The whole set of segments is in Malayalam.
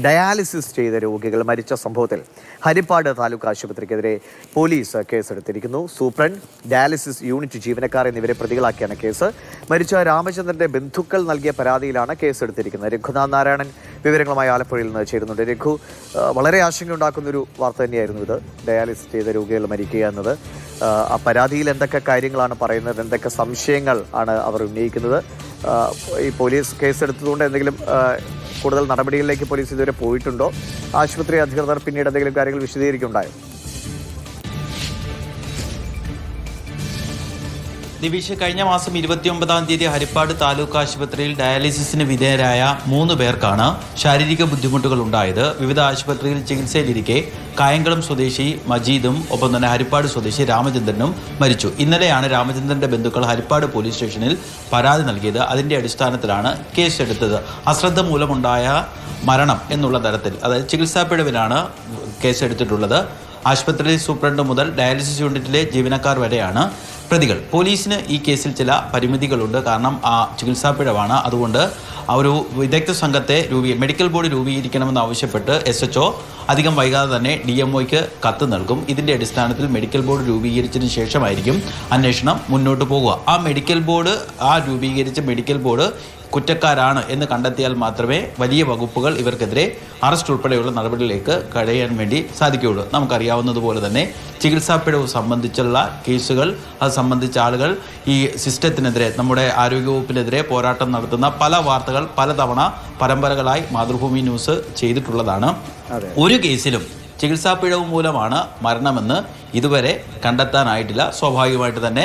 ഡയാലിസിസ് ചെയ്ത രോഗികൾ മരിച്ച സംഭവത്തിൽ ഹരിപ്പാട് താലൂക്ക് ആശുപത്രിക്കെതിരെ പോലീസ് കേസെടുത്തിരിക്കുന്നു. സൂപ്രണ്ട്, ഡയാലിസിസ് യൂണിറ്റ് ജീവനക്കാർ എന്നിവരെ പ്രതികളാക്കിയാണ് കേസ്. മരിച്ച രാമചന്ദ്രന്റെ ബന്ധുക്കൾ നൽകിയ പരാതിയിലാണ് കേസെടുത്തിരിക്കുന്നത്. രഘുനാഥ് നാരായണൻ വിവരങ്ങളുമായി ആലപ്പുഴയിൽ നിന്ന് ചേരുന്നുണ്ട്. രഘു, വളരെ ആശങ്കയുണ്ടാക്കുന്നൊരു വാർത്ത തന്നെയായിരുന്നു ഇത്. ഡയാലിസിസ് ചെയ്ത രോഗികൾ മരിക്കുക എന്നത്. ആ പരാതിയിൽ എന്തൊക്കെ കാര്യങ്ങളാണ് പറയുന്നത്, എന്തൊക്കെ സംശയങ്ങൾ ആണ് അവർ ഉന്നയിക്കുന്നത്? ഈ പോലീസ് കേസെടുത്തതുകൊണ്ട് എന്തെങ്കിലും കൂടുതൽ നടപടികളിലേക്ക് പോലീസ് ഇതുവരെ പോയിട്ടുണ്ടോ? ആശുപത്രി അധികൃതർ പിന്നീട് എന്തെങ്കിലും കാര്യങ്ങൾ വിശദീകരിക്കുന്നുണ്ടായോ? ദിവിഷ്, കഴിഞ്ഞ മാസം 29-ാം തീയതി ഹരിപ്പാട് താലൂക്ക് ആശുപത്രിയിൽ ഡയാലിസിസിന് വിധേയരായ 3 പേർക്കാണ് ശാരീരിക ബുദ്ധിമുട്ടുകൾ ഉണ്ടായത്. വിവിധ ആശുപത്രിയിൽ ചികിത്സയിലിരിക്കെ കായംകുളം സ്വദേശി മജീദും ഒപ്പം തന്നെ ഹരിപ്പാട് സ്വദേശി രാമചന്ദ്രനും മരിച്ചു. ഇന്നലെയാണ് രാമചന്ദ്രന്റെ ബന്ധുക്കൾ ഹരിപ്പാട് പോലീസ് സ്റ്റേഷനിൽ പരാതി നൽകിയത്. അതിന്റെ അടിസ്ഥാനത്തിലാണ് കേസെടുത്തത്. അശ്രദ്ധ മൂലമുണ്ടായ മരണം എന്നുള്ള തരത്തിൽ, അതായത് ചികിത്സാ പിഴവിലാണ് കേസെടുത്തിട്ടുള്ളത്. ആശുപത്രി സൂപ്രണ്ട് മുതൽ ഡയാലിസിസ് യൂണിറ്റിലെ ജീവനക്കാർ വരെയാണ് പ്രതികൾ. പോലീസിന് ഈ കേസിൽ ചില പരിമിതികളുണ്ട്. കാരണം ചികിത്സാ പിഴവാണ്. അതുകൊണ്ട് ഒരു വിദഗ്ധ സംഘത്തെ മെഡിക്കൽ ബോർഡ് രൂപീകരിക്കണമെന്ന് ആവശ്യപ്പെട്ട് SHO അധികം വൈകാതെ തന്നെ DMOയ്ക്ക് കത്ത് നൽകും. ഇതിൻ്റെ അടിസ്ഥാനത്തിൽ മെഡിക്കൽ ബോർഡ് രൂപീകരിച്ചതിന് ശേഷമായിരിക്കും അന്വേഷണം മുന്നോട്ട് പോകുക. രൂപീകരിച്ച മെഡിക്കൽ ബോർഡ് കുറ്റക്കാരാണ് എന്ന് കണ്ടെത്തിയാൽ മാത്രമേ വലിയ വകുപ്പുകൾ ഇവർക്കെതിരെ അറസ്റ്റ് ഉൾപ്പെടെയുള്ള നടപടികളിലേക്ക് കഴിയാൻ വേണ്ടി സാധിക്കുകയുള്ളൂ. നമുക്കറിയാവുന്നതുപോലെ തന്നെ ചികിത്സാ പിഴവ് സംബന്ധിച്ചുള്ള കേസുകൾ, അത് സംബന്ധിച്ച ആളുകൾ ഈ സിസ്റ്റത്തിനെതിരെ, നമ്മുടെ ആരോഗ്യവകുപ്പിനെതിരെ പോരാട്ടം നടത്തുന്ന പല വാർത്തകൾ പലതവണ പരമ്പരകളായി മാതൃഭൂമി ന്യൂസ് ചെയ്തിട്ടുള്ളതാണ്. ഒരു കേസിലും ചികിത്സാ പിഴവ് മൂലമാണ് മരണമെന്ന് ഇതുവരെ കണ്ടെത്താനായിട്ടില്ല. സ്വാഭാവികമായിട്ട് തന്നെ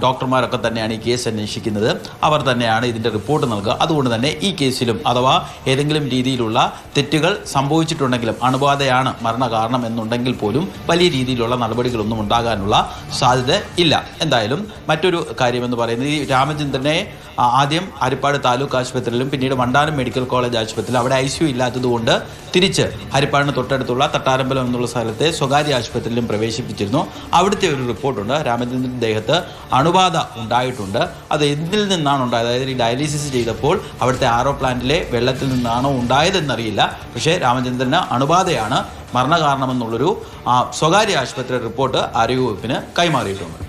ഡോക്ടർമാരൊക്കെ തന്നെയാണ് ഈ കേസ് അന്വേഷിക്കുന്നത്. അവർ തന്നെയാണ് ഇതിൻ്റെ റിപ്പോർട്ട് നൽകുക. അതുകൊണ്ട് തന്നെ ഈ കേസിലും അഥവാ ഏതെങ്കിലും രീതിയിലുള്ള തെറ്റുകൾ സംഭവിച്ചിട്ടുണ്ടെങ്കിലും, അണുബാധയാണ് മരണകാരണം എന്നുണ്ടെങ്കിൽ പോലും വലിയ രീതിയിലുള്ള നടപടികളൊന്നും ഉണ്ടാകാനുള്ള സാധ്യത ഇല്ല. എന്തായാലും മറ്റൊരു കാര്യമെന്ന് പറയുന്നത്, ഈ രാമചന്ദ്രനെ ആദ്യം ഹരിപ്പാട് താലൂക്ക് ആശുപത്രിയിലും പിന്നീട് വണ്ടാനം മെഡിക്കൽ കോളേജ് ആശുപത്രിയിലും അവിടെ ICU ഇല്ലാത്തതുകൊണ്ട് തിരിച്ച് ഹരിപ്പാടിന് തൊട്ടടുത്തുള്ള തട്ടാരമ്പലം എന്നുള്ള സ്ഥലത്തെ സ്വകാര്യ ആശുപത്രിയിലും പ്രവേശിപ്പിച്ചിരുന്നു. അവിടുത്തെ ഒരു റിപ്പോർട്ടുണ്ട്, രാമചന്ദ്രൻ്റെ ദേഹത്ത് അണുബാധ ഉണ്ടായിട്ടുണ്ട്. അത് എന്തിൽ നിന്നാണ് ഉണ്ടായത്, അതായത് ഈ ഡയാലിസിസ് ചെയ്തപ്പോൾ അവിടുത്തെ RO പ്ലാന്റിലെ വെള്ളത്തിൽ നിന്നാണോ ഉണ്ടായതെന്നറിയില്ല. പക്ഷേ രാമചന്ദ്രന് അണുബാധയാണ് മരണകാരണമെന്നുള്ളൊരു സ്വകാര്യ ആശുപത്രി റിപ്പോർട്ട് ആരോഗ്യവകുപ്പിന് കൈമാറിയിട്ടുണ്ട്.